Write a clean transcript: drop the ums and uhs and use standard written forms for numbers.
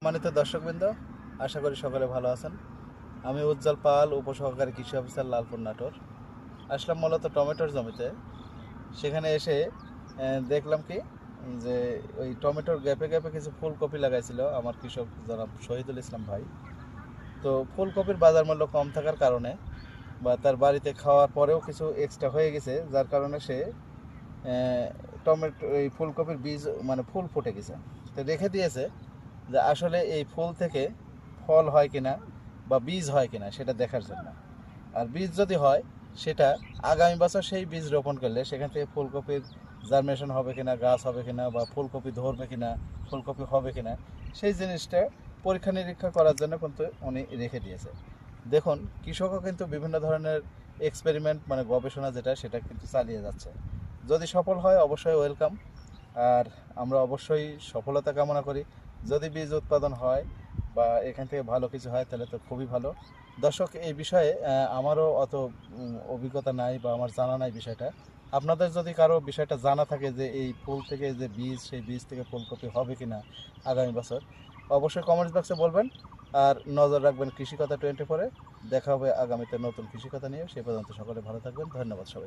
সম্মানিত দর্শকবৃন্দ, আশা করি সকলে ভালো আছেন। আমি উজ্জ্বল পাল, উপসহকারী কৃষি অফিসার, লালপুর, নাটোর। আসলাম মূলত টমেটোর জমিতে। সেখানে এসে দেখলাম কি যে ওই টমেটোর গ্যাপে গ্যাপে কিছু ফুলকপি লাগাইছিল আমার কৃষক জনাব শহীদুল ইসলাম ভাই। তো ফুলকপির বাজার মূল্য কম থাকার কারণে বা তার বাড়িতে খাওয়ার পরেও কিছু এক্সট্রা হয়ে গেছে, যার কারণে সে টমেটো এই ফুলকপির বীজ মানে ফুল ফুটে গেছে। তো রেখে দিয়েছে যে আসলে এই ফুল থেকে ফল হয় কিনা বা বীজ হয় কিনা সেটা দেখার জন্য। আর বীজ যদি হয়, সেটা আগামী বছর সেই বীজ রোপণ করলে সেখান থেকে ফুলকপির জার্মিনেশন হবে কিনা, গাছ হবে কিনা, বা ফুলকপি ধরবে কিনা, ফুলকপি হবে কিনা, সেই জিনিসটা পরীক্ষা নিরীক্ষা করার জন্য কিন্তু উনি রেখে দিয়েছে। দেখুন, কৃষকও কিন্তু বিভিন্ন ধরনের এক্সপেরিমেন্ট মানে গবেষণা যেটা সেটা কিন্তু চালিয়ে যাচ্ছে। যদি সফল হয় অবশ্যই ওয়েলকাম। আর আমরা অবশ্যই সফলতা কামনা করি। যদি বীজ উৎপাদন হয় বা এখান থেকে ভালো কিছু হয় তাহলে তো খুবই ভালো। দর্শক, এই বিষয়ে আমারও অত অভিজ্ঞতা নাই বা আমার জানা নাই বিষয়টা। আপনাদের যদি কারো বিষয়টা জানা থাকে যে এই ফুল থেকে যে বীজ, সেই বীজ থেকে ফুলকপি হবে কিনা আগামী বছর, অবশ্যই কমেন্টস বক্সে বলবেন। আর নজর রাখবেন কৃষিকথা 24-এ। দেখা হবে আগামীতে নতুন কৃষিকথা নিয়ে। সে পর্যন্ত সকলে ভালো থাকবেন। ধন্যবাদ সবাই।